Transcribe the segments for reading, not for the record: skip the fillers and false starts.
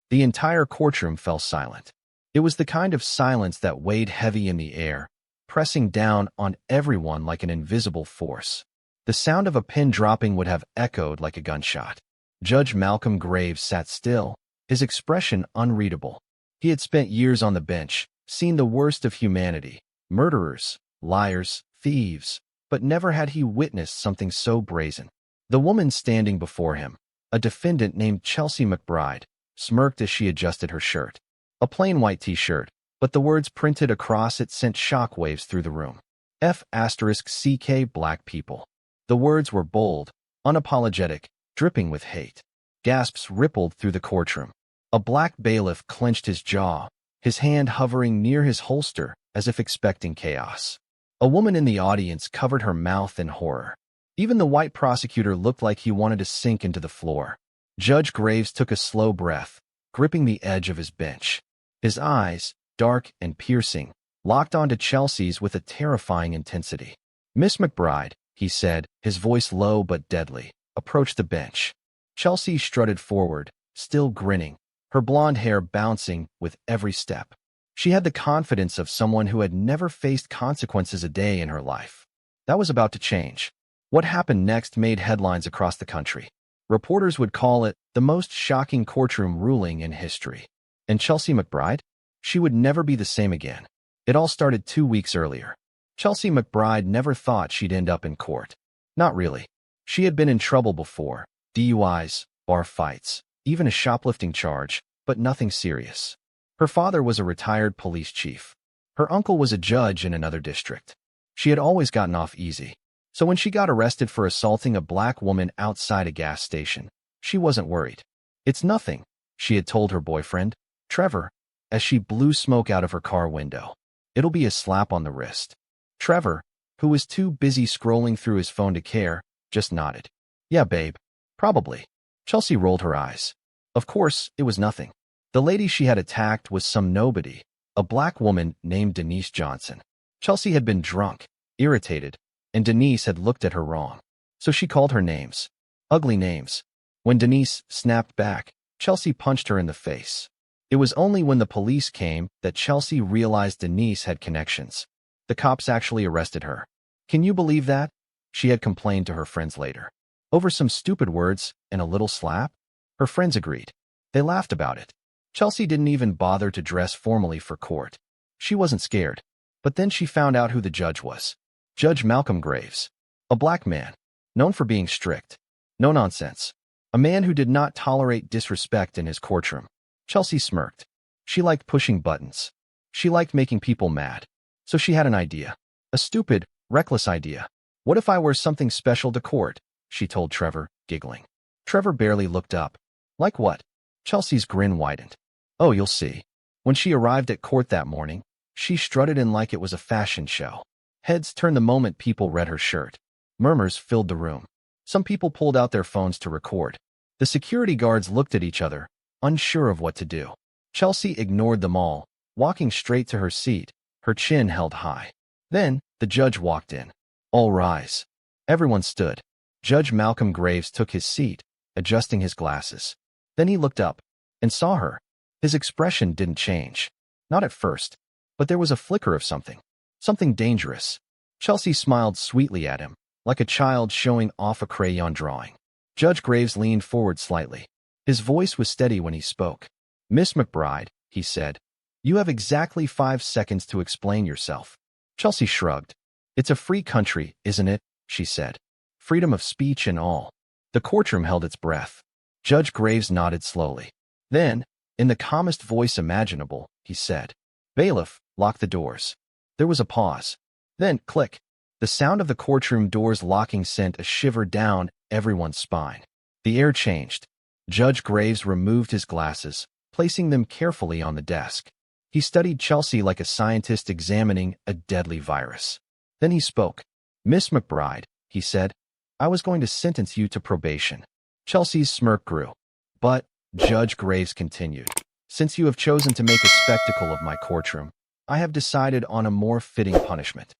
The entire courtroom fell silent. It was the kind of silence that weighed heavy in the air, pressing down on everyone like an invisible force. The sound of a pin dropping would have echoed like a gunshot. Judge Malcolm Graves sat still, his expression unreadable. He had spent years on the bench, seen the worst of humanity, murderers, liars, thieves, but never had he witnessed something so brazen. The woman standing before him, a defendant named Chelsea McBride, smirked as she adjusted her shirt. A plain white t-shirt, but the words printed across it sent shockwaves through the room. F***CK Black People. The words were bold, unapologetic, dripping with hate. Gasps rippled through the courtroom. A black bailiff clenched his jaw, his hand hovering near his holster as if expecting chaos. A woman in the audience covered her mouth in horror. Even the white prosecutor looked like he wanted to sink into the floor. Judge Graves took a slow breath, gripping the edge of his bench. His eyes, dark and piercing, locked onto Chelsea's with a terrifying intensity. "Miss McBride," he said, his voice low but deadly, approached the bench. Chelsea strutted forward, still grinning, her blonde hair bouncing with every step. She had the confidence of someone who had never faced consequences a day in her life. That was about to change. What happened next made headlines across the country. Reporters would call it the most shocking courtroom ruling in history. And Chelsea McBride? She would never be the same again. It all started 2 weeks earlier. Chelsea McBride never thought she'd end up in court. Not really. She had been in trouble before. DUIs, bar fights, even a shoplifting charge, but nothing serious. Her father was a retired police chief. Her uncle was a judge in another district. She had always gotten off easy. So when she got arrested for assaulting a black woman outside a gas station, she wasn't worried. "It's nothing," she had told her boyfriend, Trevor, as she blew smoke out of her car window. "It'll be a slap on the wrist." Trevor, who was too busy scrolling through his phone to care, just nodded. "Yeah, babe. Probably." Chelsea rolled her eyes. Of course, it was nothing. The lady she had attacked was some nobody, a black woman named Denise Johnson. Chelsea had been drunk, irritated, and Denise had looked at her wrong. So she called her names. Ugly names. When Denise snapped back, Chelsea punched her in the face. It was only when the police came that Chelsea realized Denise had connections. The cops actually arrested her. "Can you believe that?" she had complained to her friends later. "Over some stupid words and a little slap?" Her friends agreed. They laughed about it. Chelsea didn't even bother to dress formally for court. She wasn't scared. But then she found out who the judge was. Judge Malcolm Graves. A black man, known for being strict. No nonsense. A man who did not tolerate disrespect in his courtroom. Chelsea smirked. She liked pushing buttons. She liked making people mad. So she had an idea. A stupid, reckless idea. "What if I wear something special to court?" she told Trevor, giggling. Trevor barely looked up. "Like what?" Chelsea's grin widened. "Oh, you'll see." When she arrived at court that morning, she strutted in like it was a fashion show. Heads turned the moment people read her shirt. Murmurs filled the room. Some people pulled out their phones to record. The security guards looked at each other, unsure of what to do. Chelsea ignored them all, walking straight to her seat, her chin held high. Then, the judge walked in. "All rise." Everyone stood. Judge Malcolm Graves took his seat, adjusting his glasses. Then he looked up and saw her. His expression didn't change. Not at first, but there was a flicker of something. Something dangerous. Chelsea smiled sweetly at him, like a child showing off a crayon drawing. Judge Graves leaned forward slightly. His voice was steady when he spoke. "Miss McBride," he said, "you have exactly 5 seconds to explain yourself." Chelsea shrugged. "It's a free country, isn't it?" she said. "Freedom of speech and all." The courtroom held its breath. Judge Graves nodded slowly. Then, in the calmest voice imaginable, he said, "Bailiff, lock the doors." There was a pause. Then, click. The sound of the courtroom doors locking sent a shiver down everyone's spine. The air changed. Judge Graves removed his glasses, placing them carefully on the desk. He studied Chelsea like a scientist examining a deadly virus. Then he spoke. "Miss McBride," he said, "I was going to sentence you to probation." Chelsea's smirk grew. "But," Judge Graves continued, "since you have chosen to make a spectacle of my courtroom, I have decided on a more fitting punishment."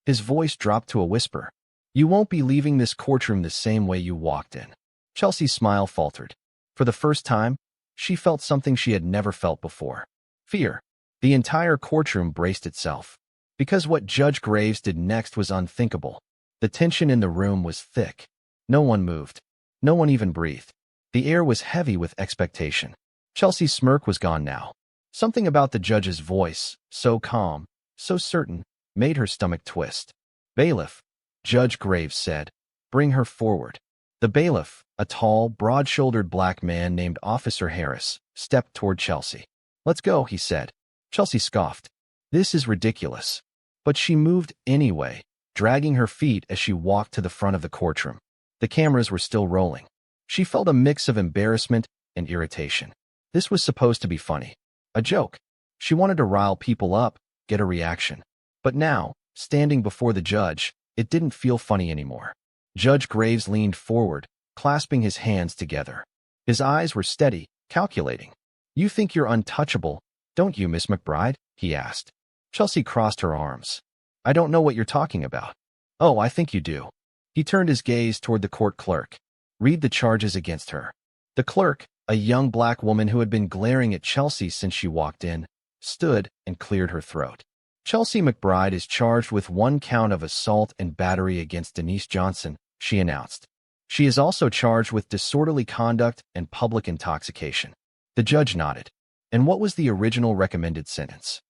His voice dropped to a whisper. "You won't be leaving this courtroom the same way you walked in." Chelsea's smile faltered. For the first time, She felt something she had never felt before. Fear. The entire courtroom braced itself. Because what Judge Graves did next was unthinkable. The tension in the room was thick. No one moved. No one even breathed. The air was heavy with expectation. Chelsea's smirk was gone now. Something about the judge's voice, so calm, so certain, made her stomach twist. "Bailiff," Judge Graves said. "Bring her forward." The bailiff, a tall, broad-shouldered black man named Officer Harris, stepped toward Chelsea. "Let's go," he said. Chelsea scoffed. "This is ridiculous." But she moved anyway, dragging her feet as she walked to the front of the courtroom. The cameras were still rolling. She felt a mix of embarrassment and irritation. This was supposed to be funny. A joke. She wanted to rile people up, get a reaction. But now, standing before the judge, it didn't feel funny anymore. Judge Graves leaned forward, clasping his hands together. His eyes were steady, calculating. "You think you're untouchable, don't you, Miss McBride?" he asked. Chelsea crossed her arms. "I don't know what you're talking about." "Oh, I think you do." He turned his gaze toward the court clerk. "Read the charges against her." The clerk, a young black woman who had been glaring at Chelsea since she walked in, stood and cleared her throat. "Chelsea McBride is charged with 1 count of assault and battery against Denise Johnson," she announced. "She is also charged with disorderly conduct and public intoxication." The judge nodded. "And what was the original recommended sentence?"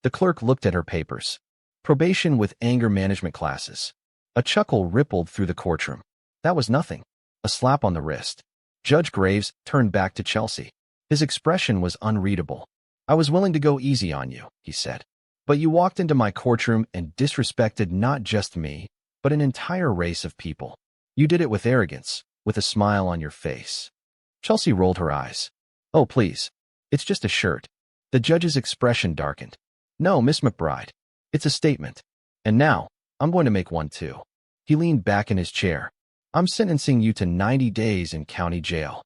The clerk looked at her papers. "Probation with anger management classes." A chuckle rippled through the courtroom. That was nothing. A slap on the wrist. Judge Graves turned back to Chelsea. His expression was unreadable. "I was willing to go easy on you," he said. "But you walked into my courtroom and disrespected not just me, but an entire race of people. You did it with arrogance, with a smile on your face." Chelsea rolled her eyes. "Oh, please. It's just a shirt." The judge's expression darkened. "No, Miss McBride. It's a statement. And now, I'm going to make one too." He leaned back in his chair. "I'm sentencing you to 90 days in county jail."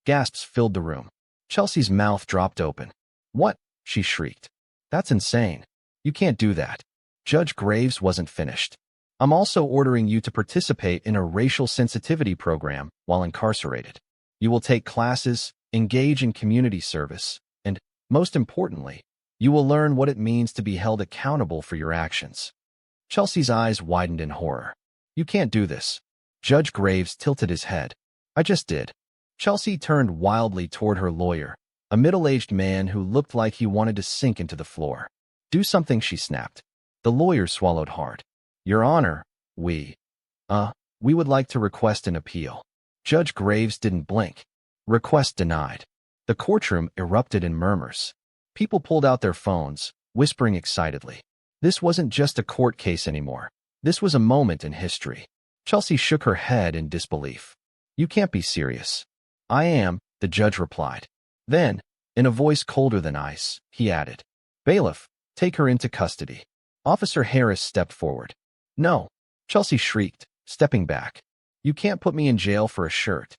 Gasps filled the room. Chelsea's mouth dropped open. "What?" she shrieked. "That's insane. You can't do that." Judge Graves wasn't finished. "I'm also ordering you to participate in a racial sensitivity program while incarcerated. You will take classes, engage in community service, and, most importantly, you will learn what it means to be held accountable for your actions." Chelsea's eyes widened in horror. "You can't do this." Judge Graves tilted his head. "I just did." Chelsea turned wildly toward her lawyer, a middle-aged man who looked like he wanted to sink into the floor. "Do something," she snapped. The lawyer swallowed hard. "Your Honor, we would like to request an appeal." Judge Graves didn't blink. "Request denied." The courtroom erupted in murmurs. People pulled out their phones, whispering excitedly. This wasn't just a court case anymore. This was a moment in history. Chelsea shook her head in disbelief. "You can't be serious." "I am," the judge replied. Then, in a voice colder than ice, he added, "Bailiff, take her into custody." Officer Harris stepped forward. "No," Chelsea shrieked, stepping back. "You can't put me in jail for a shirt."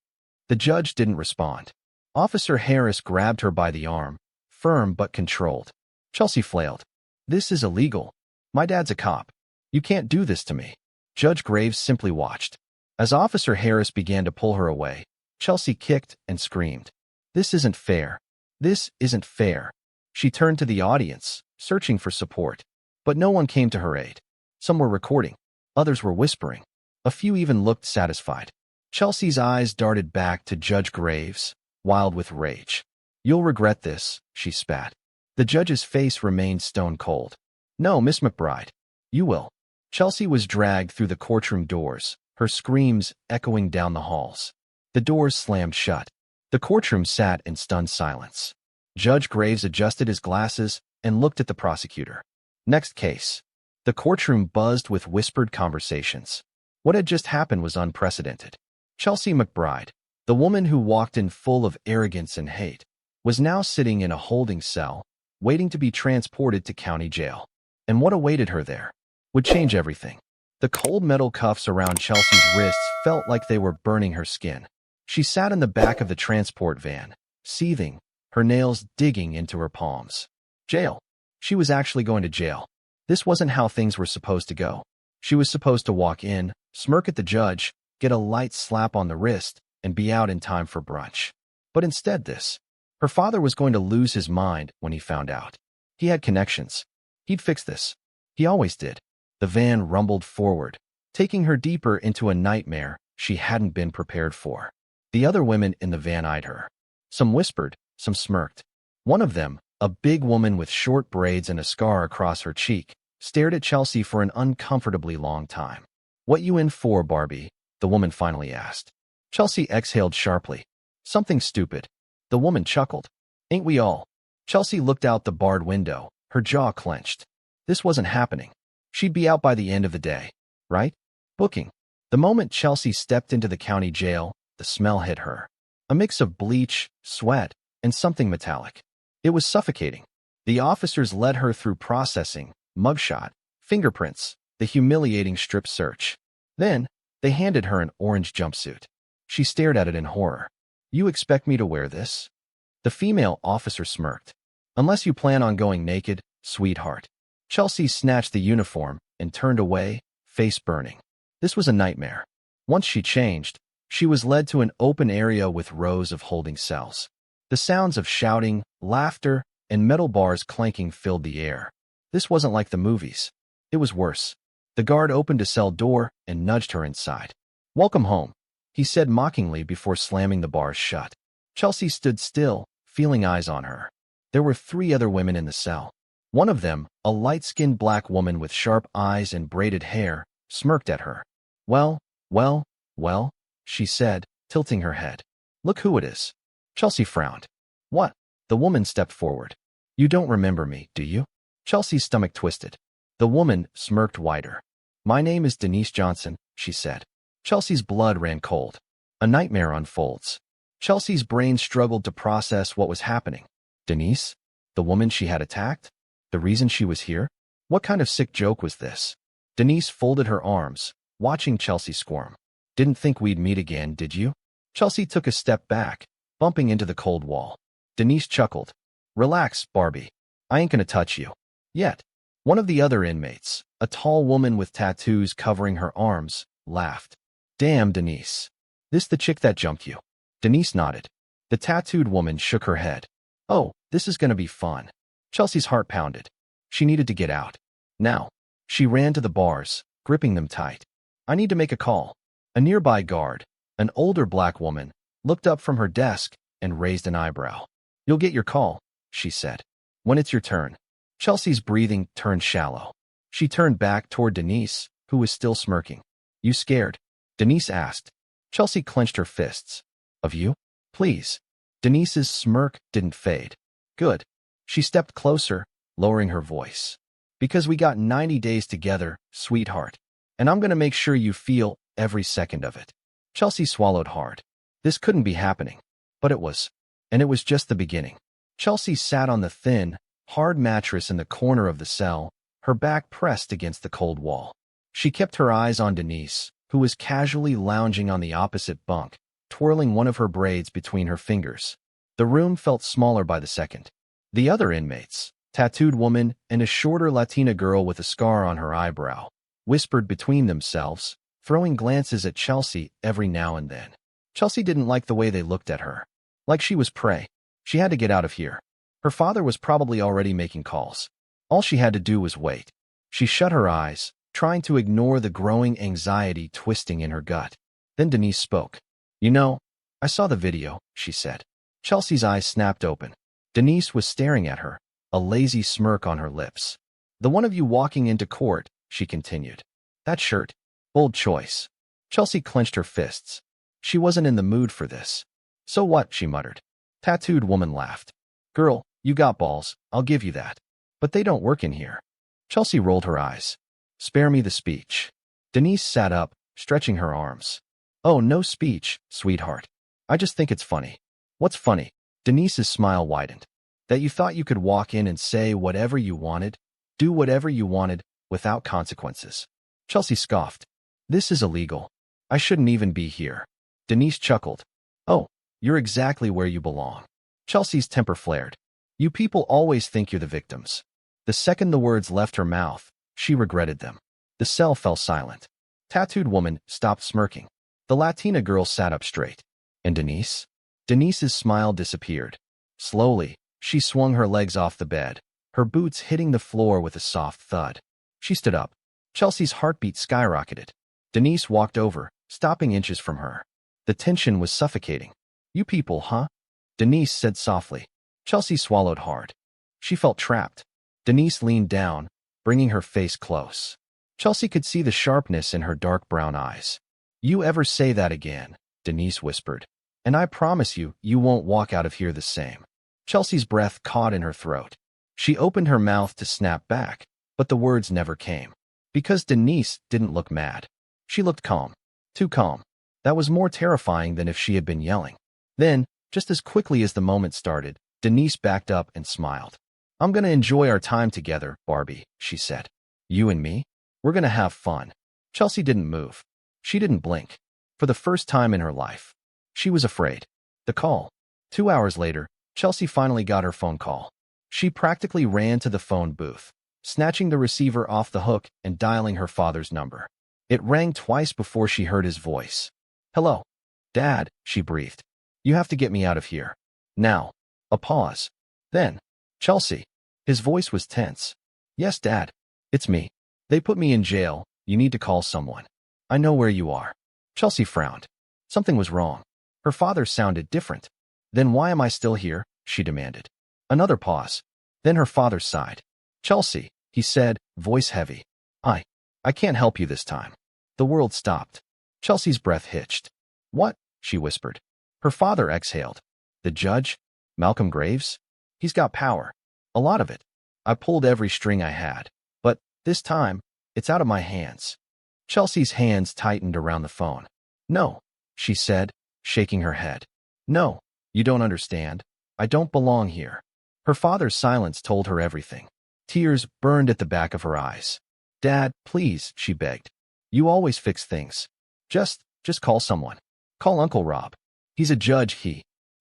The judge didn't respond. Officer Harris grabbed her by the arm, firm but controlled. Chelsea flailed. "This is illegal. My dad's a cop. You can't do this to me." Judge Graves simply watched. As Officer Harris began to pull her away, Chelsea kicked and screamed. "This isn't fair. This isn't fair." She turned to the audience, searching for support. But no one came to her aid. Some were recording. Others were whispering. A few even looked satisfied. Chelsea's eyes darted back to Judge Graves, wild with rage. "You'll regret this," she spat. The judge's face remained stone cold. "No, Miss McBride. You will." Chelsea was dragged through the courtroom doors, her screams echoing down the halls. The doors slammed shut. The courtroom sat in stunned silence. Judge Graves adjusted his glasses and looked at the prosecutor. "Next case." The courtroom buzzed with whispered conversations. What had just happened was unprecedented. Chelsea McBride, the woman who walked in full of arrogance and hate, was now sitting in a holding cell, waiting to be transported to county jail. And what awaited her there would change everything. The cold metal cuffs around Chelsea's wrists felt like they were burning her skin. She sat in the back of the transport van, seething, her nails digging into her palms. Jail. She was actually going to jail. This wasn't how things were supposed to go. She was supposed to walk in, smirk at the judge, get a light slap on the wrist, and be out in time for brunch. But instead this. Her father was going to lose his mind when he found out. He had connections. He'd fix this. He always did. The van rumbled forward, taking her deeper into a nightmare she hadn't been prepared for. The other women in the van eyed her. Some whispered, some smirked. One of them, a big woman with short braids and a scar across her cheek, stared at Chelsea for an uncomfortably long time. "What you in for, Barbie?" the woman finally asked. Chelsea exhaled sharply. "Something stupid." The woman chuckled. "Ain't we all?" Chelsea looked out the barred window, her jaw clenched. This wasn't happening. She'd be out by the end of the day, right? Booking. The moment Chelsea stepped into the county jail, the smell hit her. A mix of bleach, sweat, and something metallic. It was suffocating. The officers led her through processing, mugshot, fingerprints, the humiliating strip search. Then, they handed her an orange jumpsuit. She stared at it in horror. "You expect me to wear this?" The female officer smirked. "Unless you plan on going naked, sweetheart." Chelsea snatched the uniform and turned away, face burning. This was a nightmare. Once she changed, she was led to an open area with rows of holding cells. The sounds of shouting, laughter, and metal bars clanking filled the air. This wasn't like the movies. It was worse. The guard opened a cell door and nudged her inside. "Welcome home," he said mockingly before slamming the bars shut. Chelsea stood still, feeling eyes on her. There were 3 other women in the cell. One of them, a light-skinned black woman with sharp eyes and braided hair, smirked at her. Well, she said, tilting her head. "Look who it is." Chelsea frowned. "What?" The woman stepped forward. "You don't remember me, do you?" Chelsea's stomach twisted. The woman smirked wider. "My name is Denise Johnson," she said. Chelsea's blood ran cold. A nightmare unfolds. Chelsea's brain struggled to process what was happening. Denise? The woman she had attacked? The reason she was here? What kind of sick joke was this? Denise folded her arms, watching Chelsea squirm. "Didn't think we'd meet again, did you?" Chelsea took a step back, bumping into the cold wall. Denise chuckled. "Relax, Barbie. I ain't gonna touch you. Yet." One of the other inmates, a tall woman with tattoos covering her arms, laughed. "Damn, Denise. This the chick that jumped you?" Denise nodded. The tattooed woman shook her head. "Oh, this is gonna be fun." Chelsea's heart pounded. She needed to get out. Now. She ran to the bars, gripping them tight. "I need to make a call." A nearby guard, an older black woman, looked up from her desk and raised an eyebrow. "You'll get your call," she said. "When it's your turn." Chelsea's breathing turned shallow. She turned back toward Denise, who was still smirking. "You scared?" Denise asked. Chelsea clenched her fists. "Of you? Please." Denise's smirk didn't fade. "Good." She stepped closer, lowering her voice. "Because we got 90 days together, sweetheart. And I'm gonna make sure you feel every second of it." Chelsea swallowed hard. This couldn't be happening. But it was. And it was just the beginning. Chelsea sat on the thin, hard mattress in the corner of the cell, her back pressed against the cold wall. She kept her eyes on Denise, who was casually lounging on the opposite bunk, twirling one of her braids between her fingers. The room felt smaller by the second. The other inmates, tattooed woman and a shorter Latina girl with a scar on her eyebrow, whispered between themselves, throwing glances at Chelsea every now and then. Chelsea didn't like the way they looked at her. Like she was prey. She had to get out of here. Her father was probably already making calls. All she had to do was wait. She shut her eyes, trying to ignore the growing anxiety twisting in her gut. Then Denise spoke. "You know, I saw the video," she said. Chelsea's eyes snapped open. Denise was staring at her, a lazy smirk on her lips. "The one of you walking into court," she continued. "That shirt. Bold choice." Chelsea clenched her fists. She wasn't in the mood for this. "So what?" she muttered. Tattooed woman laughed. "Girl, you got balls, I'll give you that. But they don't work in here." Chelsea rolled her eyes. "Spare me the speech." Denise sat up, stretching her arms. "Oh, no speech, sweetheart. I just think it's funny." "What's funny?" Denise's smile widened. "That you thought you could walk in and say whatever you wanted, do whatever you wanted, without consequences." Chelsea scoffed. "This is illegal. I shouldn't even be here." Denise chuckled. "Oh, you're exactly where you belong." Chelsea's temper flared. "You people always think you're the victims." The second the words left her mouth, she regretted them. The cell fell silent. Tattooed woman stopped smirking. The Latina girl sat up straight. "And Denise?" Denise's smile disappeared. Slowly, she swung her legs off the bed, her boots hitting the floor with a soft thud. She stood up. Chelsea's heartbeat skyrocketed. Denise walked over, stopping inches from her. The tension was suffocating. "You people, huh?" Denise said softly. Chelsea swallowed hard. She felt trapped. Denise leaned down, bringing her face close. Chelsea could see the sharpness in her dark brown eyes. "You ever say that again," Denise whispered, "and I promise you, you won't walk out of here the same." Chelsea's breath caught in her throat. She opened her mouth to snap back, but the words never came. Because Denise didn't look mad. She looked calm. Too calm. That was more terrifying than if she had been yelling. Then, just as quickly as the moment started, Denise backed up and smiled. "I'm gonna enjoy our time together, Barbie," she said. "You and me? We're gonna have fun." Chelsea didn't move. She didn't blink. For the first time in her life. She was afraid. The call. 2 hours later, Chelsea finally got her phone call. She practically ran to the phone booth, snatching the receiver off the hook and dialing her father's number. It rang twice before she heard his voice. "Hello. Dad," she breathed. "You have to get me out of here. Now." A pause. Then, "Chelsea." His voice was tense. "Yes, Dad. It's me. They put me in jail. You need to call someone. I know where you are." Chelsea frowned. Something was wrong. Her father sounded different. "Then why am I still here?" she demanded. Another pause. Then her father sighed. "Chelsea," he said, voice heavy. I can't help you this time." The world stopped. Chelsea's breath hitched. "What?" she whispered. Her father exhaled. "The judge? Malcolm Graves? He's got power. A lot of it. I pulled every string I had. But this time, it's out of my hands." Chelsea's hands tightened around the phone. "No," she said, shaking her head. "No, you don't understand. I don't belong here." Her father's silence told her everything. Tears burned at the back of her eyes. "Dad, please," she begged. "You always fix things. Just call someone. Call Uncle Rob. He's a judge,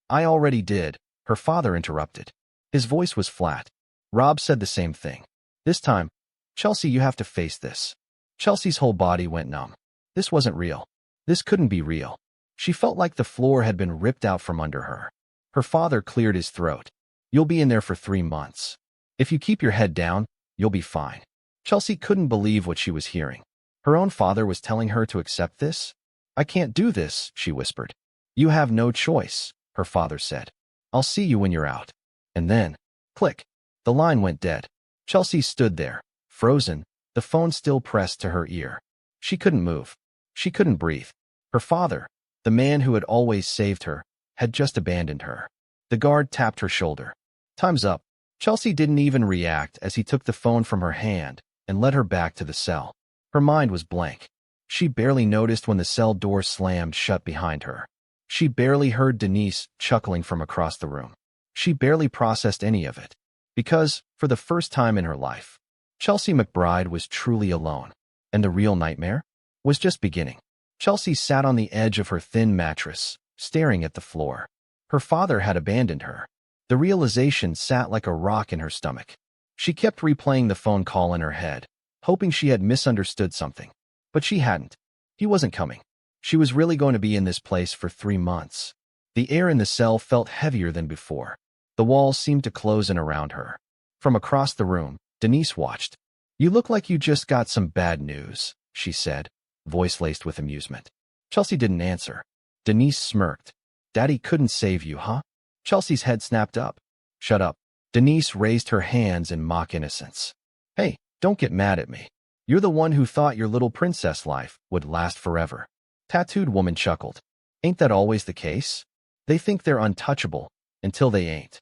I already did," her father interrupted. His voice was flat. Rob said the same thing. This time, "Chelsea, you have to face this." Chelsea's whole body went numb. This wasn't real. This couldn't be real. She felt like the floor had been ripped out from under her. Her father cleared his throat. "You'll be in there for 3 months. If you keep your head down, you'll be fine." Chelsea couldn't believe what she was hearing. Her own father was telling her to accept this? "I can't do this," she whispered. "You have no choice," her father said. "I'll see you when you're out." And then, click, the line went dead. Chelsea stood there, frozen, the phone still pressed to her ear. She couldn't move. She couldn't breathe. Her father, the man who had always saved her, had just abandoned her. The guard tapped her shoulder. "Time's up." Chelsea didn't even react as he took the phone from her hand and led her back to the cell. Her mind was blank. She barely noticed when the cell door slammed shut behind her. She barely heard Denise chuckling from across the room. She barely processed any of it. Because, for the first time in her life, Chelsea McBride was truly alone. And the real nightmare was just beginning. Chelsea sat on the edge of her thin mattress, staring at the floor. Her father had abandoned her. The realization sat like a rock in her stomach. She kept replaying the phone call in her head, hoping she had misunderstood something. But she hadn't. He wasn't coming. She was really going to be in this place for 3 months. The air in the cell felt heavier than before. The walls seemed to close in around her. From across the room, Denise watched. "You look like you just got some bad news," she said, voice laced with amusement. Chelsea didn't answer. Denise smirked. "Daddy couldn't save you, huh?" Chelsea's head snapped up. "Shut up." Denise raised her hands in mock innocence. "Hey, don't get mad at me. You're the one who thought your little princess life would last forever." Tattooed woman chuckled. "Ain't that always the case? They think they're untouchable until they ain't."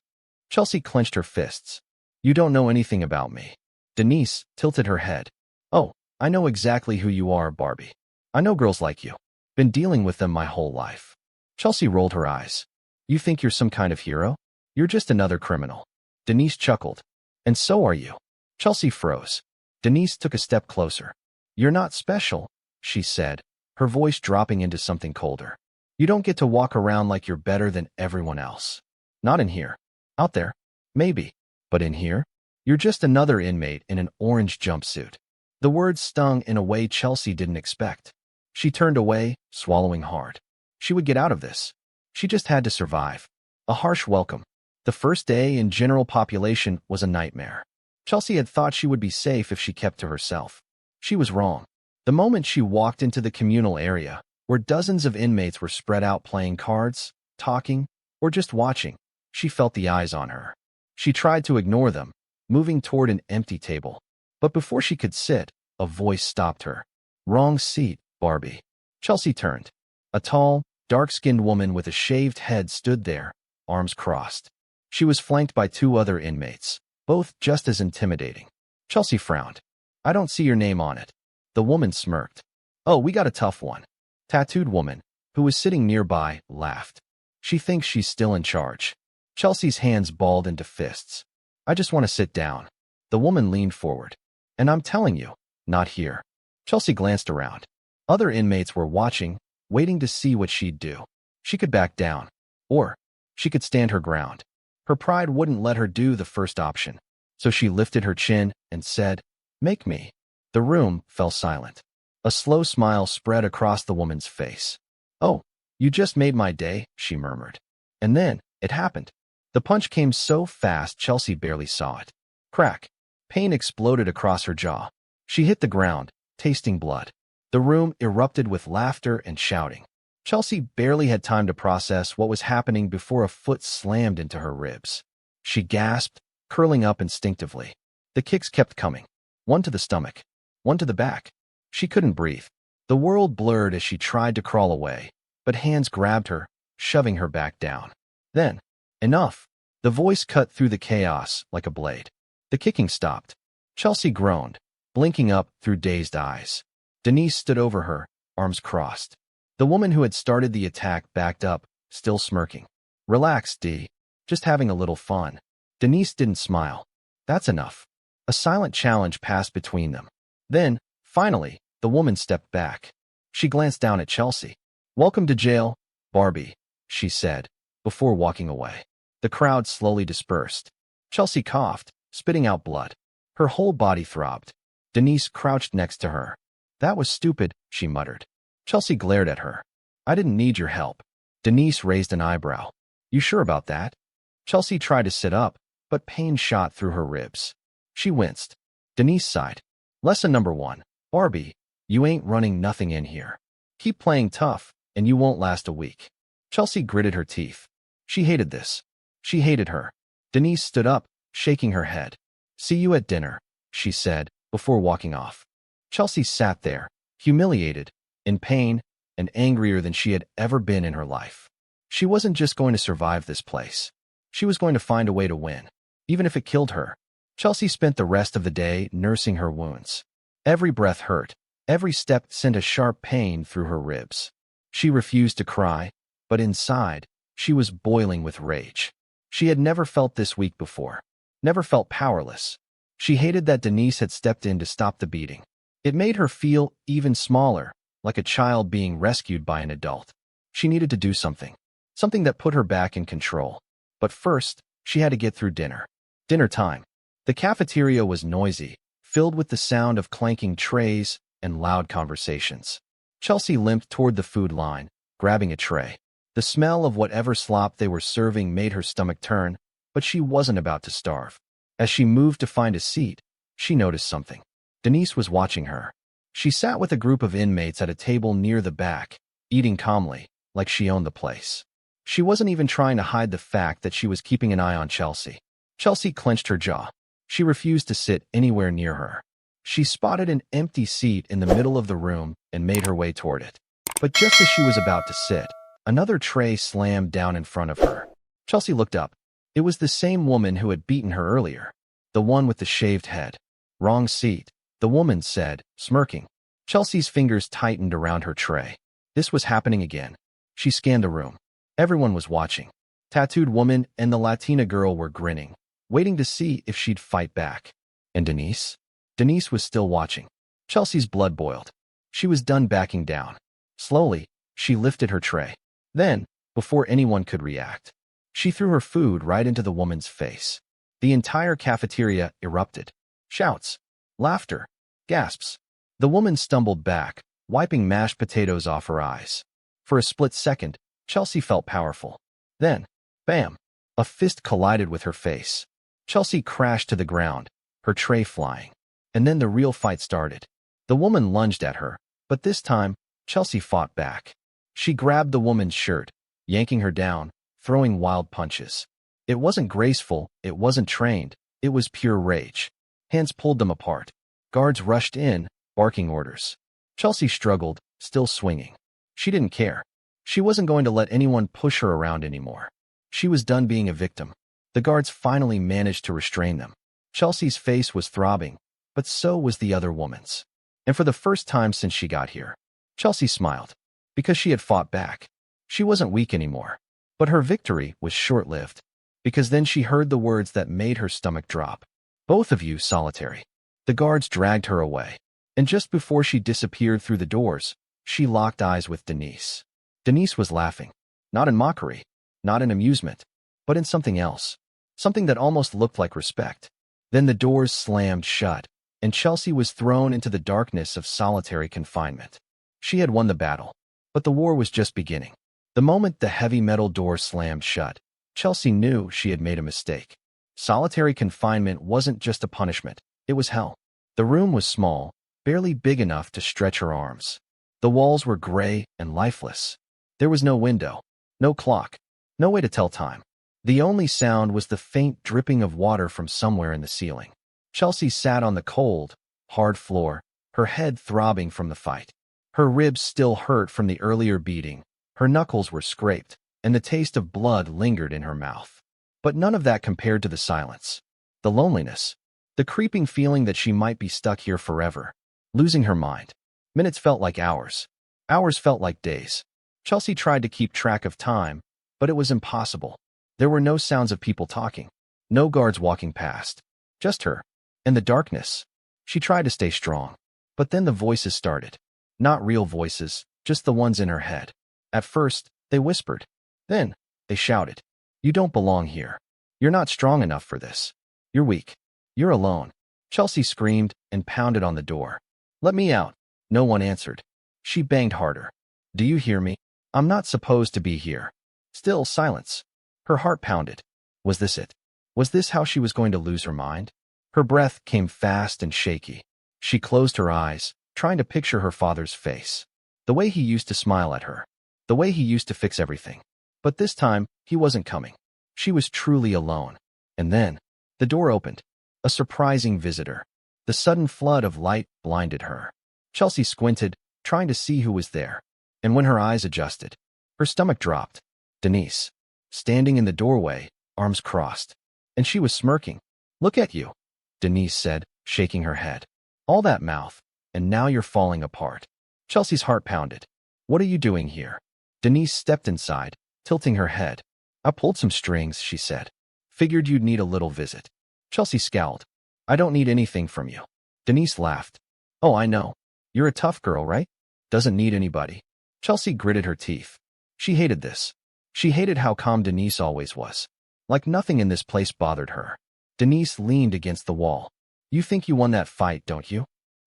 Chelsea clenched her fists. "You don't know anything about me." Denise tilted her head. "Oh, I know exactly who you are, Barbie. I know girls like you. Been dealing with them my whole life." Chelsea rolled her eyes. "You think you're some kind of hero? You're just another criminal." Denise chuckled. "And so are you." Chelsea froze. Denise took a step closer. "You're not special," she said, her voice dropping into something colder. "You don't get to walk around like you're better than everyone else. Not in here. Out there, maybe. But in here, you're just another inmate in an orange jumpsuit." The words stung in a way Chelsea didn't expect. She turned away, swallowing hard. She would get out of this. She just had to survive. A harsh welcome. The first day in general population was a nightmare. Chelsea had thought she would be safe if she kept to herself. She was wrong. The moment she walked into the communal area, where dozens of inmates were spread out playing cards, talking, or just watching, she felt the eyes on her. She tried to ignore them, moving toward an empty table. But before she could sit, a voice stopped her. "Wrong seat, Barbie." Chelsea turned. A tall, dark-skinned woman with a shaved head stood there, arms crossed. She was flanked by two other inmates, both just as intimidating. Chelsea frowned. "I don't see your name on it." The woman smirked. "Oh, we got a tough one." Tattooed woman, who was sitting nearby, laughed. "She thinks she's still in charge." Chelsea's hands balled into fists. "I just want to sit down." The woman leaned forward. "And I'm telling you, not here." Chelsea glanced around. Other inmates were watching, waiting to see what she'd do. She could back down, or she could stand her ground. Her pride wouldn't let her do the first option, so she lifted her chin and said, "Make me." The room fell silent. A slow smile spread across the woman's face. "Oh, you just made my day," she murmured. And then, it happened. The punch came so fast Chelsea barely saw it. Crack. Pain exploded across her jaw. She hit the ground, tasting blood. The room erupted with laughter and shouting. Chelsea barely had time to process what was happening before a foot slammed into her ribs. She gasped, curling up instinctively. The kicks kept coming. One to the stomach, one to the back. She couldn't breathe. The world blurred as she tried to crawl away, but hands grabbed her, shoving her back down. Then, enough. The voice cut through the chaos like a blade. The kicking stopped. Chelsea groaned, blinking up through dazed eyes. Denise stood over her, arms crossed. The woman who had started the attack backed up, still smirking. "Relax, Dee. Just having a little fun." Denise didn't smile. "That's enough." A silent challenge passed between them. Then, finally, the woman stepped back. She glanced down at Chelsea. "Welcome to jail, Barbie," she said, before walking away. The crowd slowly dispersed. Chelsea coughed, spitting out blood. Her whole body throbbed. Denise crouched next to her. "That was stupid," she muttered. Chelsea glared at her. "I didn't need your help." Denise raised an eyebrow. "You sure about that?" Chelsea tried to sit up, but pain shot through her ribs. She winced. Denise sighed. "Lesson number 1. Barbie, you ain't running nothing in here. Keep playing tough, and you won't last a week." Chelsea gritted her teeth. She hated this. She hated her. Denise stood up, shaking her head. "See you at dinner," she said, before walking off. Chelsea sat there, humiliated, in pain, and angrier than she had ever been in her life. She wasn't just going to survive this place. She was going to find a way to win, even if it killed her. Chelsea spent the rest of the day nursing her wounds. Every breath hurt. Every step sent a sharp pain through her ribs. She refused to cry, but inside, she was boiling with rage. She had never felt this weak before. Never felt powerless. She hated that Denise had stepped in to stop the beating. It made her feel even smaller, like a child being rescued by an adult. She needed to do something. Something that put her back in control. But first, she had to get through dinner. Dinner time. The cafeteria was noisy, filled with the sound of clanking trays and loud conversations. Chelsea limped toward the food line, grabbing a tray. The smell of whatever slop they were serving made her stomach turn, but she wasn't about to starve. As she moved to find a seat, she noticed something. Denise was watching her. She sat with a group of inmates at a table near the back, eating calmly, like she owned the place. She wasn't even trying to hide the fact that she was keeping an eye on Chelsea. Chelsea clenched her jaw. She refused to sit anywhere near her. She spotted an empty seat in the middle of the room and made her way toward it. But just as she was about to sit, another tray slammed down in front of her. Chelsea looked up. It was the same woman who had beaten her earlier. The one with the shaved head. "Wrong seat," the woman said, smirking. Chelsea's fingers tightened around her tray. This was happening again. She scanned the room. Everyone was watching. Tattooed woman and the Latina girl were grinning, waiting to see if she'd fight back. And Denise? Denise was still watching. Chelsea's blood boiled. She was done backing down. Slowly, she lifted her tray. Then, before anyone could react, she threw her food right into the woman's face. The entire cafeteria erupted. Shouts, laughter, gasps. The woman stumbled back, wiping mashed potatoes off her eyes. For a split second, Chelsea felt powerful. Then, bam! A fist collided with her face. Chelsea crashed to the ground, her tray flying. And then the real fight started. The woman lunged at her, but this time, Chelsea fought back. She grabbed the woman's shirt, yanking her down, throwing wild punches. It wasn't graceful, it wasn't trained, it was pure rage. Hands pulled them apart. Guards rushed in, barking orders. Chelsea struggled, still swinging. She didn't care. She wasn't going to let anyone push her around anymore. She was done being a victim. The guards finally managed to restrain them. Chelsea's face was throbbing, but so was the other woman's. And for the first time since she got here, Chelsea smiled, because she had fought back. She wasn't weak anymore. But her victory was short-lived, because then she heard the words that made her stomach drop. Both of you solitary. The guards dragged her away, and just before she disappeared through the doors, she locked eyes with Denise. Denise was laughing, not in mockery, not in amusement, but in something else, something that almost looked like respect. Then the doors slammed shut, and Chelsea was thrown into the darkness of solitary confinement. She had won the battle, but the war was just beginning. The moment the heavy metal door slammed shut, Chelsea knew she had made a mistake. Solitary confinement wasn't just a punishment, it was hell. The room was small, barely big enough to stretch her arms. The walls were gray and lifeless. There was no window, no clock, no way to tell time. The only sound was the faint dripping of water from somewhere in the ceiling. Chelsea sat on the cold, hard floor, her head throbbing from the fight. Her ribs still hurt from the earlier beating, her knuckles were scraped, and the taste of blood lingered in her mouth. But none of that compared to the silence, the loneliness, the creeping feeling that she might be stuck here forever, losing her mind. Minutes felt like hours. Hours felt like days. Chelsea tried to keep track of time, but it was impossible. There were no sounds of people talking, no guards walking past, just her. And the darkness. She tried to stay strong, but then the voices started. Not real voices, just the ones in her head. At first, they whispered. Then, they shouted. You don't belong here. You're not strong enough for this. You're weak. You're alone. Chelsea screamed and pounded on the door. Let me out. No one answered. She banged harder. Do you hear me? I'm not supposed to be here. Still silence. Her heart pounded. Was this it? Was this how she was going to lose her mind? Her breath came fast and shaky. She closed her eyes, trying to picture her father's face. The way he used to smile at her. The way he used to fix everything. But this time, he wasn't coming. She was truly alone. And then, the door opened. A surprising visitor. The sudden flood of light blinded her. Chelsea squinted, trying to see who was there. And when her eyes adjusted, her stomach dropped. Denise, standing in the doorway, arms crossed. And she was smirking. Look at you, Denise said, shaking her head. All that mouth, and now you're falling apart. Chelsea's heart pounded. What are you doing here? Denise stepped inside, tilting her head. I pulled some strings, she said. Figured you'd need a little visit. Chelsea scowled. I don't need anything from you. Denise laughed. Oh, I know. You're a tough girl, right? Doesn't need anybody. Chelsea gritted her teeth. She hated this. She hated how calm Denise always was. Like nothing in this place bothered her. Denise leaned against the wall. You think you won that fight, don't you?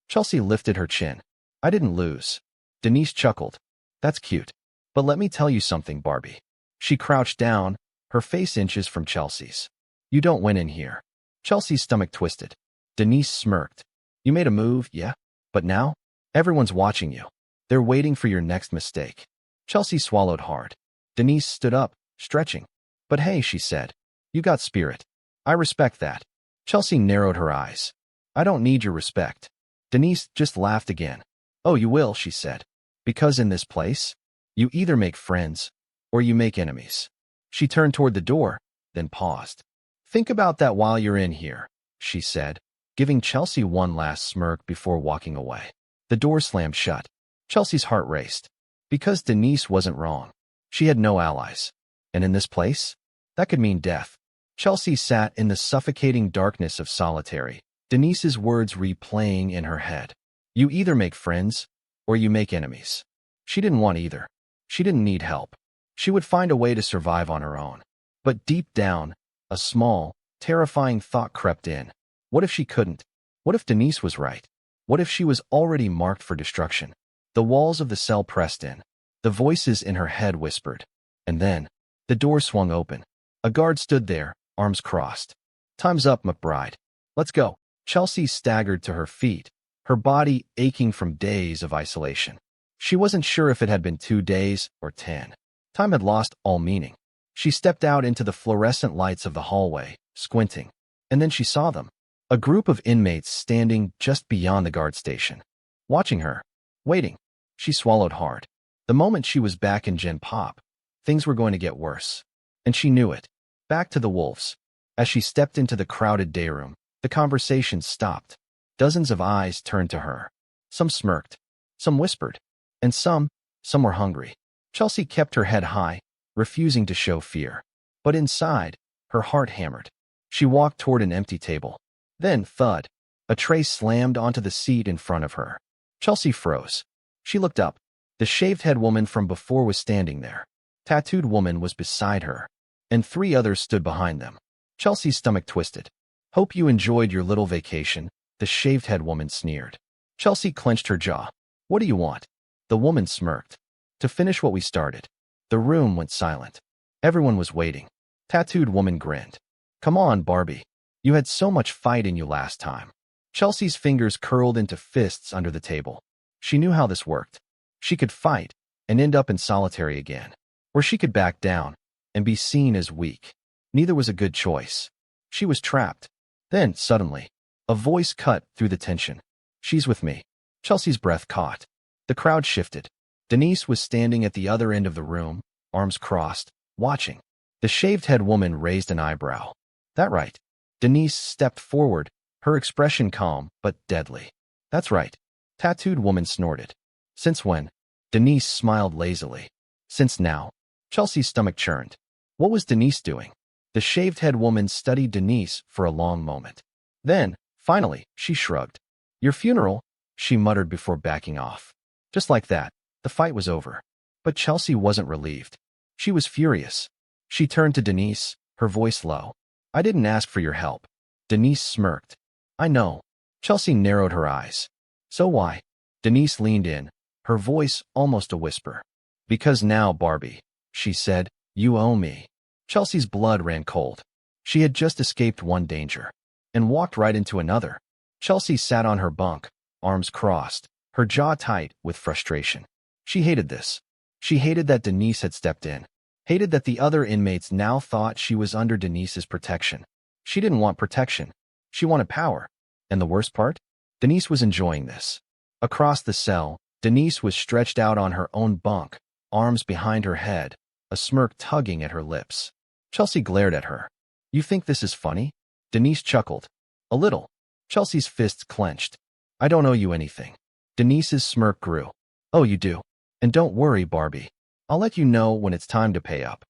Chelsea lifted her chin. I didn't lose. Denise chuckled. That's cute. But let me tell you something, Barbie. She crouched down, her face inches from Chelsea's. You don't win in here. Chelsea's stomach twisted. Denise smirked. You made a move, yeah? But now? Everyone's watching you. They're waiting for your next mistake. Chelsea swallowed hard. Denise stood up, stretching. But hey, she said. You got spirit. I respect that. Chelsea narrowed her eyes. I don't need your respect. Denise just laughed again. Oh, you will, she said. Because in this place, you either make friends or you make enemies. She turned toward the door, then paused. Think about that while you're in here, she said, giving Chelsea one last smirk before walking away. The door slammed shut. Chelsea's heart raced. Because Denise wasn't wrong. She had no allies. And in this place, that could mean death. Chelsea sat in the suffocating darkness of solitary, Denise's words replaying in her head. You either make friends or you make enemies. She didn't want either. She didn't need help. She would find a way to survive on her own. But deep down, a small, terrifying thought crept in. What if she couldn't? What if Denise was right? What if she was already marked for destruction? The walls of the cell pressed in. The voices in her head whispered. And then, the door swung open. A guard stood there, arms crossed. Time's up, McBride. Let's go. Chelsea staggered to her feet, her body aching from days of isolation. She wasn't sure if it had been 2 days or 10. Time had lost all meaning. She stepped out into the fluorescent lights of the hallway, squinting, and then she saw them. A group of inmates standing just beyond the guard station. Watching her. Waiting. She swallowed hard. The moment she was back in Gen Pop, things were going to get worse. And she knew it. Back to the wolves. As she stepped into the crowded day room, the conversation stopped. Dozens of eyes turned to her. Some smirked. Some whispered. And some were hungry. Chelsea kept her head high, refusing to show fear. But inside, her heart hammered. She walked toward an empty table. Then, thud, a tray slammed onto the seat in front of her. Chelsea froze. She looked up. The shaved-head woman from before was standing there. Tattooed woman was beside her, and 3 others stood behind them. Chelsea's stomach twisted. Hope you enjoyed your little vacation, the shaved-head woman sneered. Chelsea clenched her jaw. What do you want? The woman smirked. To finish what we started. The room went silent. Everyone was waiting. Tattooed woman grinned. Come on, Barbie. You had so much fight in you last time. Chelsea's fingers curled into fists under the table. She knew how this worked. She could fight and end up in solitary again. Or she could back down and be seen as weak. Neither was a good choice. She was trapped. Then, suddenly, a voice cut through the tension. She's with me. Chelsea's breath caught. The crowd shifted. Denise was standing at the other end of the room, arms crossed, watching. The shaved-head woman raised an eyebrow. That right. Denise stepped forward, her expression calm but deadly. That's right. Tattooed woman snorted. Since when? Denise smiled lazily. Since now. Chelsea's stomach churned. What was Denise doing? The shaved-head woman studied Denise for a long moment. Then, finally, she shrugged. Your funeral, she muttered before backing off. Just like that, the fight was over. But Chelsea wasn't relieved. She was furious. She turned to Denise, her voice low. I didn't ask for your help. Denise smirked. I know. Chelsea narrowed her eyes. So why? Denise leaned in, her voice almost a whisper. Because now, Barbie, she said, you owe me. Chelsea's blood ran cold. She had just escaped one danger and walked right into another. Chelsea sat on her bunk, arms crossed, her jaw tight with frustration. She hated this. She hated that Denise had stepped in. Hated that the other inmates now thought she was under Denise's protection. She didn't want protection. She wanted power. And the worst part? Denise was enjoying this. Across the cell, Denise was stretched out on her own bunk, arms behind her head, a smirk tugging at her lips. Chelsea glared at her. You think this is funny? Denise chuckled. A little. Chelsea's fists clenched. I don't owe you anything. Denise's smirk grew. Oh, you do. And don't worry, Barbie. I'll let you know when it's time to pay up.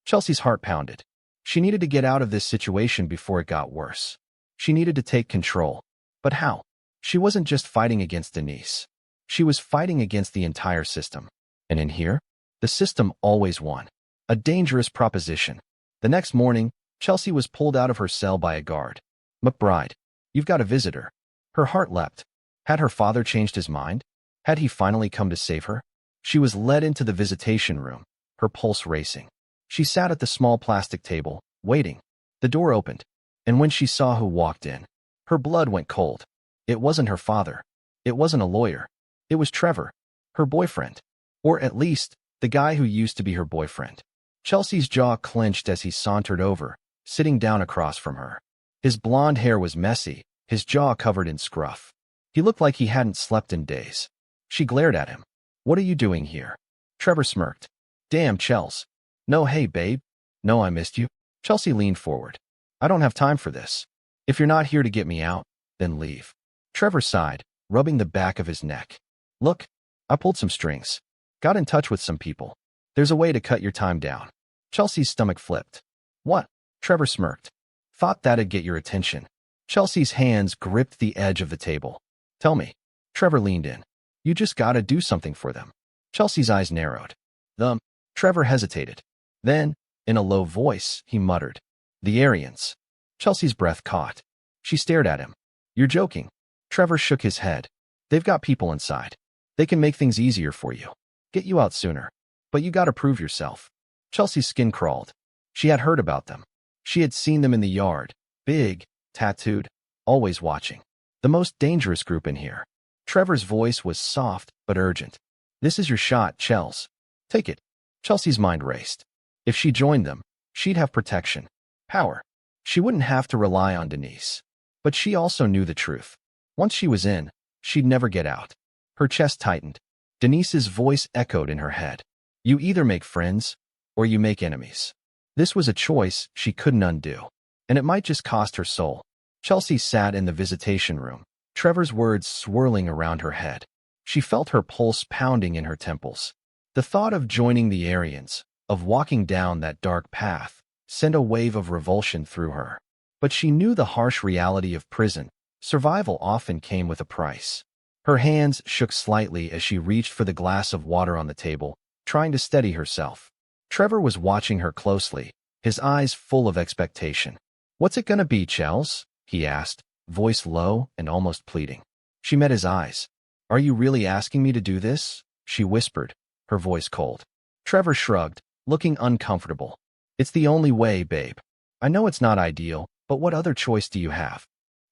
Chelsea's heart pounded. She needed to get out of this situation before it got worse. She needed to take control. But how? She wasn't just fighting against Denise. She was fighting against the entire system. And in here, the system always won. A dangerous proposition. The next morning, Chelsea was pulled out of her cell by a guard. McBride, you've got a visitor. Her heart leapt. Had her father changed his mind? Had he finally come to save her? She was led into the visitation room, her pulse racing. She sat at the small plastic table, waiting. The door opened, and when she saw who walked in, her blood went cold. It wasn't her father. It wasn't a lawyer. It was Trevor, her boyfriend. Or at least, the guy who used to be her boyfriend. Chelsea's jaw clenched as he sauntered over, sitting down across from her. His blonde hair was messy, his jaw covered in scruff. He looked like he hadn't slept in days. She glared at him. What are you doing here? Trevor smirked. Damn, Chels. No, hey, babe. No, I missed you. Chelsea leaned forward. I don't have time for this. If you're not here to get me out, then leave. Trevor sighed, rubbing the back of his neck. Look, I pulled some strings. Got in touch with some people. There's a way to cut your time down. Chelsea's stomach flipped. What? Trevor smirked. Thought that'd get your attention. Chelsea's hands gripped the edge of the table. Tell me. Trevor leaned in. You just gotta do something for them. Chelsea's eyes narrowed. Trevor hesitated. Then, in a low voice, he muttered. The Aryans. Chelsea's breath caught. She stared at him. You're joking. Trevor shook his head. They've got people inside. They can make things easier for you. Get you out sooner. But you gotta prove yourself. Chelsea's skin crawled. She had heard about them. She had seen them in the yard, big, tattooed, always watching. The most dangerous group in here. Trevor's voice was soft but urgent. This is your shot, Chels. Take it. Chelsea's mind raced. If she joined them, she'd have protection, power. She wouldn't have to rely on Denise. But she also knew the truth. Once she was in, she'd never get out. Her chest tightened. Denise's voice echoed in her head. You either make friends, or you make enemies. This was a choice she couldn't undo, and it might just cost her soul. Chelsea sat in the visitation room, Trevor's words swirling around her head. She felt her pulse pounding in her temples. The thought of joining the Aryans, of walking down that dark path, sent a wave of revulsion through her. But she knew the harsh reality of prison. Survival often came with a price. Her hands shook slightly as she reached for the glass of water on the table, trying to steady herself. Trevor was watching her closely, his eyes full of expectation. What's it gonna be, Chels? He asked, voice low and almost pleading. She met his eyes. Are you really asking me to do this? She whispered, her voice cold. Trevor shrugged, looking uncomfortable. It's the only way, babe. I know it's not ideal, but what other choice do you have?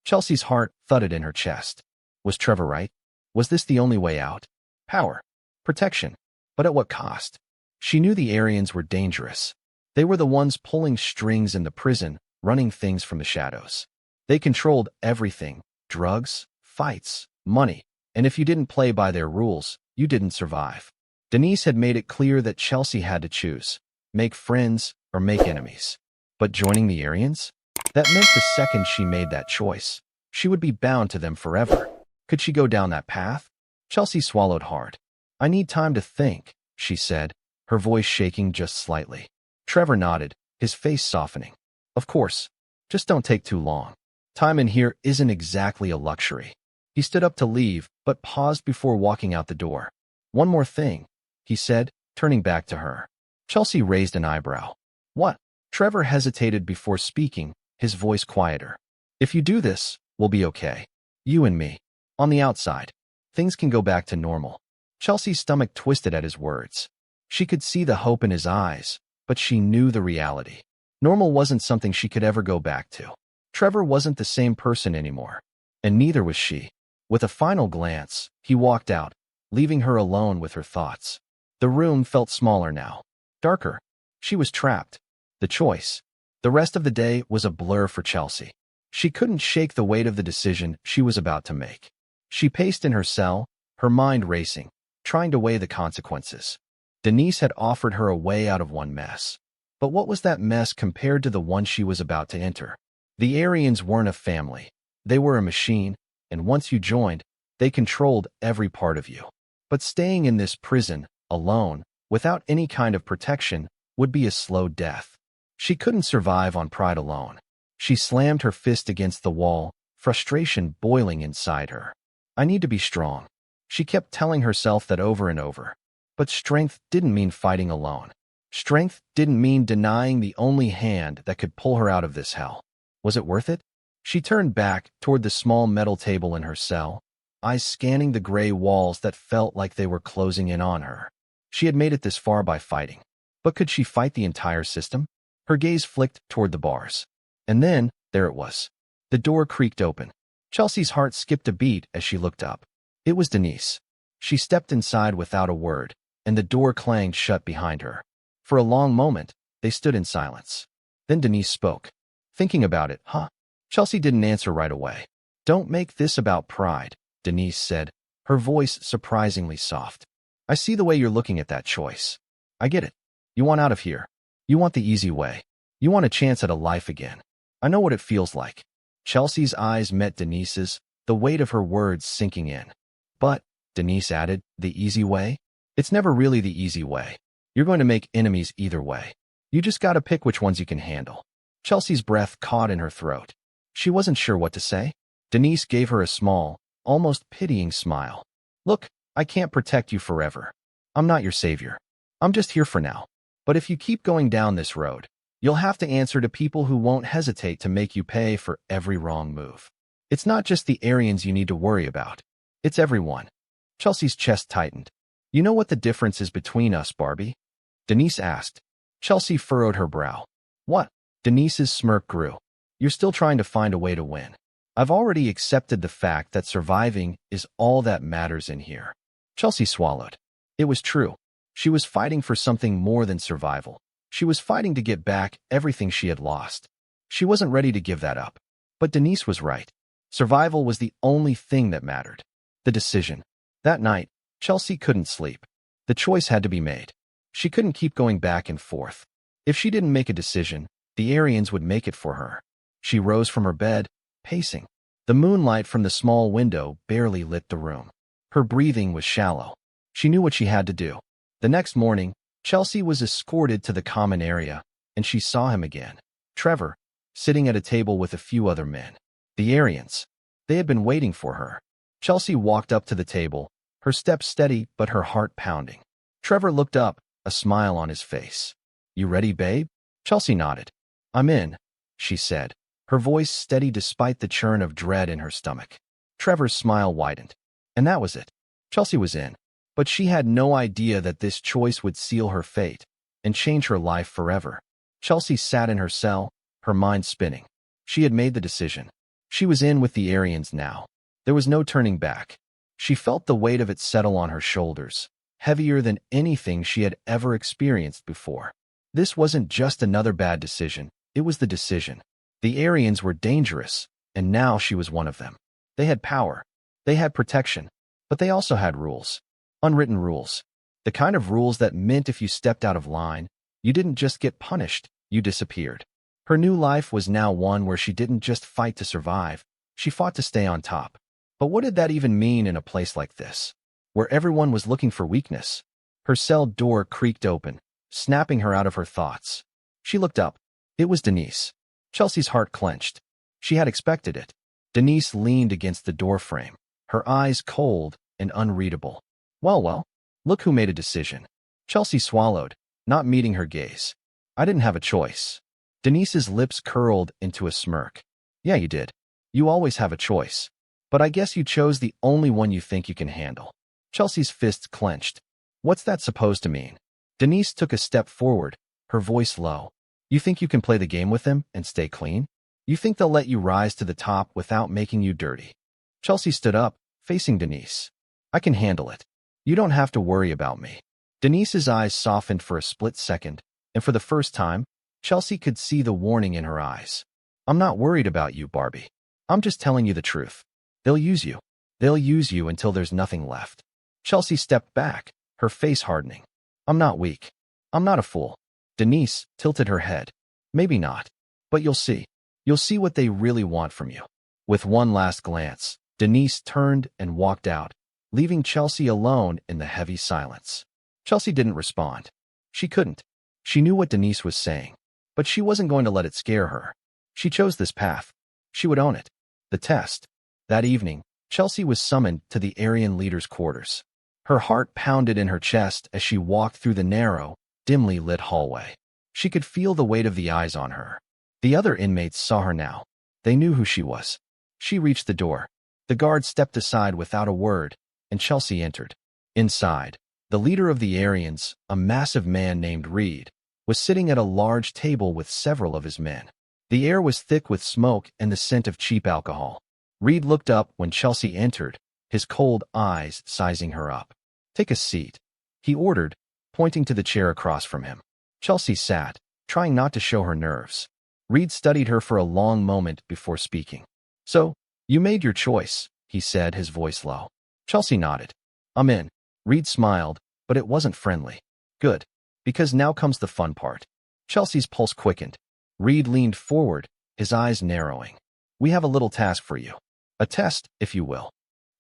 Chelsea's heart thudded in her chest. Was Trevor right? Was this the only way out? Power. Protection. But at what cost? She knew the Aryans were dangerous. They were the ones pulling strings in the prison, running things from the shadows. They controlled everything, drugs, fights, money, and if you didn't play by their rules, you didn't survive. Denise had made it clear that Chelsea had to choose, make friends or make enemies. But joining the Aryans? That meant the second she made that choice, she would be bound to them forever. Could she go down that path? Chelsea swallowed hard. I need time to think, she said, her voice shaking just slightly. Trevor nodded, his face softening. Of course. Just don't take too long. Time in here isn't exactly a luxury. He stood up to leave, but paused before walking out the door. One more thing, he said, turning back to her. Chelsea raised an eyebrow. What? Trevor hesitated before speaking, his voice quieter. If you do this, we'll be okay. You and me. On the outside, things can go back to normal. Chelsea's stomach twisted at his words. She could see the hope in his eyes, but she knew the reality. Normal wasn't something she could ever go back to. Trevor wasn't the same person anymore, and neither was she. With a final glance, he walked out, leaving her alone with her thoughts. The room felt smaller now, darker. She was trapped. The choice. The rest of the day was a blur for Chelsea. She couldn't shake the weight of the decision she was about to make. She paced in her cell, her mind racing, trying to weigh the consequences. Denise had offered her a way out of one mess. But what was that mess compared to the one she was about to enter? The Aryans weren't a family. They were a machine, and once you joined, they controlled every part of you. But staying in this prison, alone, without any kind of protection, would be a slow death. She couldn't survive on pride alone. She slammed her fist against the wall, frustration boiling inside her. I need to be strong. She kept telling herself that over and over. But strength didn't mean fighting alone. Strength didn't mean denying the only hand that could pull her out of this hell. Was it worth it? She turned back toward the small metal table in her cell, eyes scanning the gray walls that felt like they were closing in on her. She had made it this far by fighting. But could she fight the entire system? Her gaze flicked toward the bars. And then, there it was. The door creaked open. Chelsea's heart skipped a beat as she looked up. It was Denise. She stepped inside without a word, and the door clanged shut behind her. For a long moment, they stood in silence. Then Denise spoke. Thinking about it, huh? Chelsea didn't answer right away. Don't make this about pride, Denise said, her voice surprisingly soft. I see the way you're looking at that choice. I get it. You want out of here. You want the easy way. You want a chance at a life again. I know what it feels like. Chelsea's eyes met Denise's, the weight of her words sinking in. But, Denise added, the easy way? It's never really the easy way. You're going to make enemies either way. You just gotta pick which ones you can handle. Chelsea's breath caught in her throat. She wasn't sure what to say. Denise gave her a small, almost pitying smile. Look, I can't protect you forever. I'm not your savior. I'm just here for now. But if you keep going down this road, you'll have to answer to people who won't hesitate to make you pay for every wrong move. It's not just the Aryans you need to worry about. It's everyone. Chelsea's chest tightened. You know what the difference is between us, Barbie? Denise asked. Chelsea furrowed her brow. What? Denise's smirk grew. You're still trying to find a way to win. I've already accepted the fact that surviving is all that matters in here. Chelsea swallowed. It was true. She was fighting for something more than survival. She was fighting to get back everything she had lost. She wasn't ready to give that up. But Denise was right. Survival was the only thing that mattered. The decision. That night, Chelsea couldn't sleep. The choice had to be made. She couldn't keep going back and forth. If she didn't make a decision, the Aryans would make it for her. She rose from her bed, pacing. The moonlight from the small window barely lit the room. Her breathing was shallow. She knew what she had to do. The next morning, Chelsea was escorted to the common area, and she saw him again. Trevor, sitting at a table with a few other men. The Aryans. They had been waiting for her. Chelsea walked up to the table, her steps steady but her heart pounding. Trevor looked up, a smile on his face. You ready, babe? Chelsea nodded. I'm in, she said, her voice steady despite the churn of dread in her stomach. Trevor's smile widened. And that was it. Chelsea was in. But she had no idea that this choice would seal her fate and change her life forever. Chelsea sat in her cell, her mind spinning. She had made the decision. She was in with the Aryans now. There was no turning back. She felt the weight of it settle on her shoulders, heavier than anything she had ever experienced before. This wasn't just another bad decision, it was the decision. The Aryans were dangerous, and now she was one of them. They had power. They had protection. But they also had rules. Unwritten rules. The kind of rules that meant if you stepped out of line, you didn't just get punished, you disappeared. Her new life was now one where she didn't just fight to survive, she fought to stay on top. But what did that even mean in a place like this, where everyone was looking for weakness? Her cell door creaked open, snapping her out of her thoughts. She looked up. It was Denise. Chelsea's heart clenched. She had expected it. Denise leaned against the doorframe, her eyes cold and unreadable. Well, look who made a decision. Chelsea swallowed, not meeting her gaze. I didn't have a choice. Denise's lips curled into a smirk. Yeah, you did. You always have a choice. But I guess you chose the only one you think you can handle. Chelsea's fists clenched. What's that supposed to mean? Denise took a step forward, her voice low. You think you can play the game with them and stay clean? You think they'll let you rise to the top without making you dirty? Chelsea stood up, facing Denise. I can handle it. You don't have to worry about me. Denise's eyes softened for a split second, and for the first time, Chelsea could see the warning in her eyes. I'm not worried about you, Barbie. I'm just telling you the truth. They'll use you. They'll use you until there's nothing left. Chelsea stepped back, her face hardening. I'm not weak. I'm not a fool. Denise tilted her head. Maybe not. But you'll see. You'll see what they really want from you. With one last glance, Denise turned and walked out, leaving Chelsea alone in the heavy silence. Chelsea didn't respond. She couldn't. She knew what Denise was saying, but she wasn't going to let it scare her. She chose this path. She would own it. The test. That evening, Chelsea was summoned to the Aryan leader's quarters. Her heart pounded in her chest as she walked through the narrow, dimly lit hallway. She could feel the weight of the eyes on her. The other inmates saw her now. They knew who she was. She reached the door. The guard stepped aside without a word, and Chelsea entered. Inside, the leader of the Aryans, a massive man named Reed, was sitting at a large table with several of his men. The air was thick with smoke and the scent of cheap alcohol. Reed looked up when Chelsea entered, his cold eyes sizing her up. Take a seat, he ordered, pointing to the chair across from him. Chelsea sat, trying not to show her nerves. Reed studied her for a long moment before speaking. So, you made your choice, he said, his voice low. Chelsea nodded. I'm in. Reed smiled, but it wasn't friendly. Good. Because now comes the fun part. Chelsea's pulse quickened. Reed leaned forward, his eyes narrowing. We have a little task for you. A test, if you will.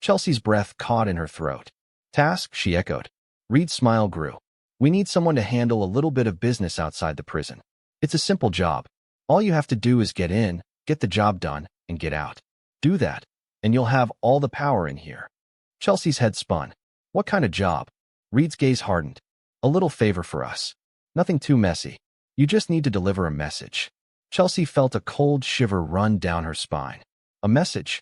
Chelsea's breath caught in her throat. Task, she echoed. Reed's smile grew. We need someone to handle a little bit of business outside the prison. It's a simple job. All you have to do is get in, get the job done, and get out. Do that, and you'll have all the power in here. Chelsea's head spun. What kind of job? Reed's gaze hardened. A little favor for us. Nothing too messy. You just need to deliver a message. Chelsea felt a cold shiver run down her spine. A message?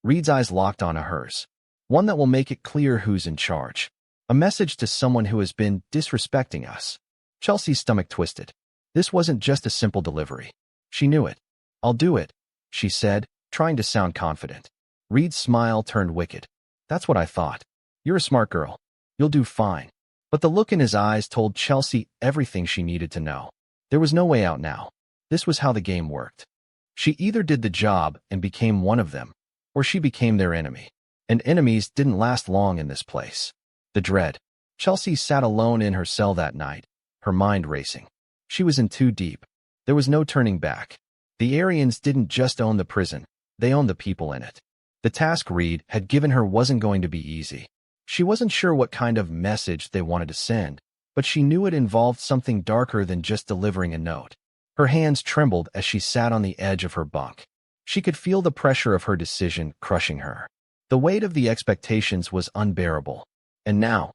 Reed's eyes locked onto hers. One that will make it clear who's in charge. A message to someone who has been disrespecting us. Chelsea's stomach twisted. This wasn't just a simple delivery. She knew it. "I'll do it," she said, trying to sound confident. Reed's smile turned wicked. "That's what I thought. You're a smart girl. You'll do fine." But the look in his eyes told Chelsea everything she needed to know. There was no way out now. This was how the game worked. She either did the job and became one of them, or she became their enemy. And enemies didn't last long in this place. The dread. Chelsea sat alone in her cell that night, her mind racing. She was in too deep. There was no turning back. The Aryans didn't just own the prison, they owned the people in it. The task Reed had given her wasn't going to be easy. She wasn't sure what kind of message they wanted to send, but she knew it involved something darker than just delivering a note. Her hands trembled as she sat on the edge of her bunk. She could feel the pressure of her decision crushing her. The weight of the expectations was unbearable. And now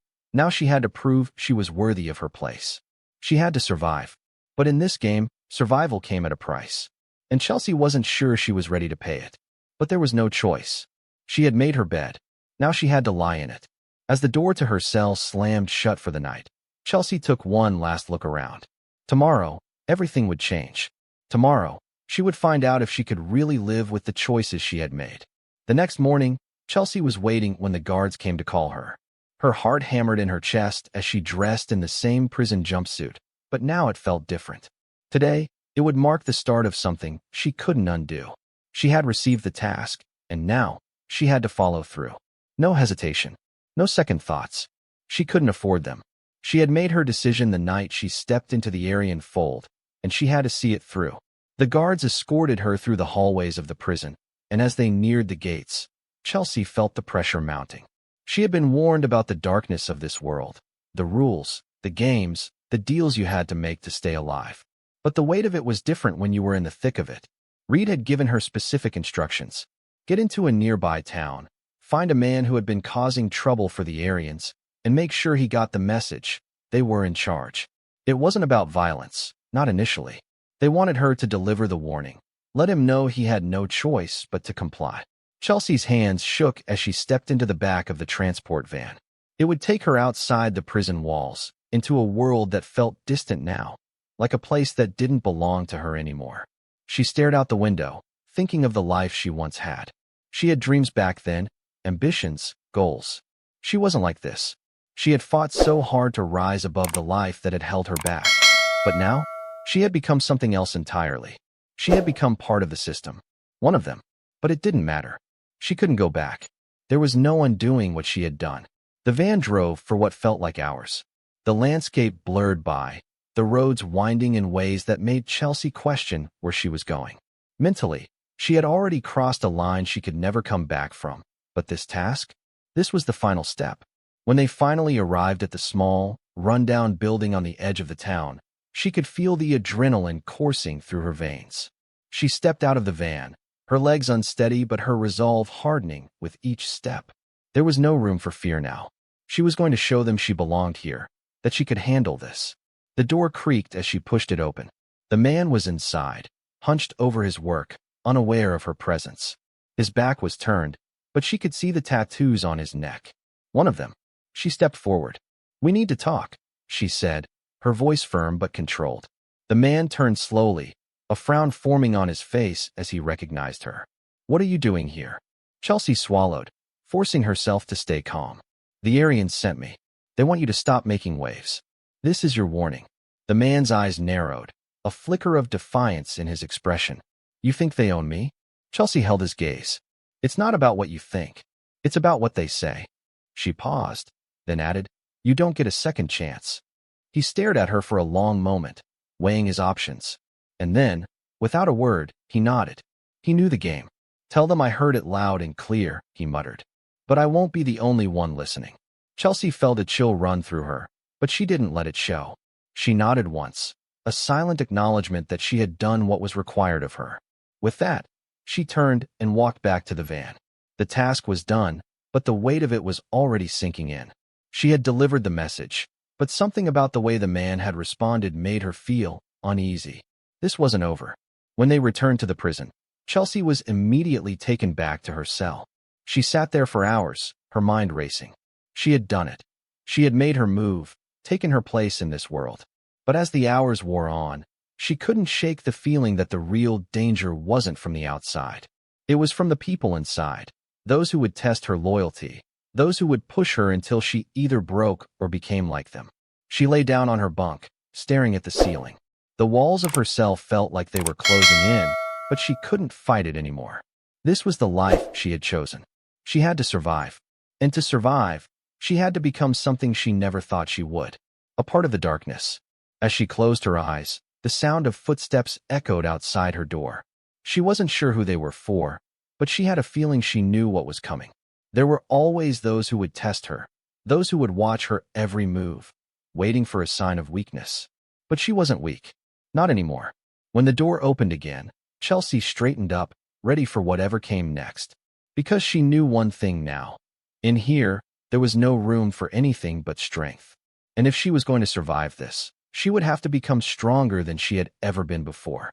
she had to prove she was worthy of her place. She had to survive. But in this game, survival came at a price. And Chelsea wasn't sure she was ready to pay it. But there was no choice. She had made her bed. Now she had to lie in it. As the door to her cell slammed shut for the night, Chelsea took one last look around. Tomorrow, everything would change. Tomorrow, she would find out if she could really live with the choices she had made. The next morning, Chelsea was waiting when the guards came to call her. Her heart hammered in her chest as she dressed in the same prison jumpsuit, but now it felt different. Today, it would mark the start of something she couldn't undo. She had received the task, and now she had to follow through. No hesitation, no second thoughts. She couldn't afford them. She had made her decision the night she stepped into the Aryan fold, and she had to see it through. The guards escorted her through the hallways of the prison, and as they neared the gates, Chelsea felt the pressure mounting. She had been warned about the darkness of this world, the rules, the games, the deals you had to make to stay alive. But the weight of it was different when you were in the thick of it. Reed had given her specific instructions. Get into a nearby town, find a man who had been causing trouble for the Aryans, and make sure he got the message. They were in charge. It wasn't about violence, not initially. They wanted her to deliver the warning. Let him know he had no choice but to comply. Chelsea's hands shook as she stepped into the back of the transport van. It would take her outside the prison walls, into a world that felt distant now, like a place that didn't belong to her anymore. She stared out the window, thinking of the life she once had. She had dreams back then, ambitions, goals. She wasn't like this. She had fought so hard to rise above the life that had held her back. But now, she had become something else entirely. She had become part of the system. One of them. But it didn't matter. She couldn't go back. There was no undoing what she had done. The van drove for what felt like hours. The landscape blurred by, the roads winding in ways that made Chelsea question where she was going. Mentally, she had already crossed a line she could never come back from. But this task? This was the final step. When they finally arrived at the small, run-down building on the edge of the town, she could feel the adrenaline coursing through her veins. She stepped out of the van, her legs unsteady but her resolve hardening with each step. There was no room for fear now. She was going to show them she belonged here, that she could handle this. The door creaked as she pushed it open. The man was inside, hunched over his work, unaware of her presence. His back was turned, but she could see the tattoos on his neck. One of them. She stepped forward. "We need to talk," she said, her voice firm but controlled. The man turned slowly, a frown forming on his face as he recognized her. "What are you doing here?" Chelsea swallowed, forcing herself to stay calm. "The Aryans sent me. They want you to stop making waves. This is your warning." The man's eyes narrowed, a flicker of defiance in his expression. "You think they own me?" Chelsea held his gaze. "It's not about what you think. It's about what they say." She paused, then added, "You don't get a second chance." He stared at her for a long moment, weighing his options. And then, without a word, he nodded. He knew the game. "Tell them I heard it loud and clear," he muttered. "But I won't be the only one listening." Chelsea felt a chill run through her, but she didn't let it show. She nodded once, a silent acknowledgement that she had done what was required of her. With that, she turned and walked back to the van. The task was done, but the weight of it was already sinking in. She had delivered the message, but something about the way the man had responded made her feel uneasy. This wasn't over. When they returned to the prison, Chelsea was immediately taken back to her cell. She sat there for hours, her mind racing. She had done it. She had made her move, taken her place in this world. But as the hours wore on, She couldn't shake the feeling that the real danger wasn't from the outside. It was from the people inside, those who would test her loyalty, those who would push her until she either broke or became like them. She lay down on her bunk, staring at the ceiling. The walls of her cell felt like they were closing in, but she couldn't fight it anymore. This was the life she had chosen. She had to survive. And to survive, she had to become something she never thought she would, a part of the darkness. As she closed her eyes, the sound of footsteps echoed outside her door. She wasn't sure who they were for, but she had a feeling she knew what was coming. There were always those who would test her, those who would watch her every move, waiting for a sign of weakness. But she wasn't weak. Not anymore. When the door opened again, Chelsea straightened up, ready for whatever came next. Because she knew one thing now. In here, there was no room for anything but strength. And if she was going to survive this, she would have to become stronger than she had ever been before.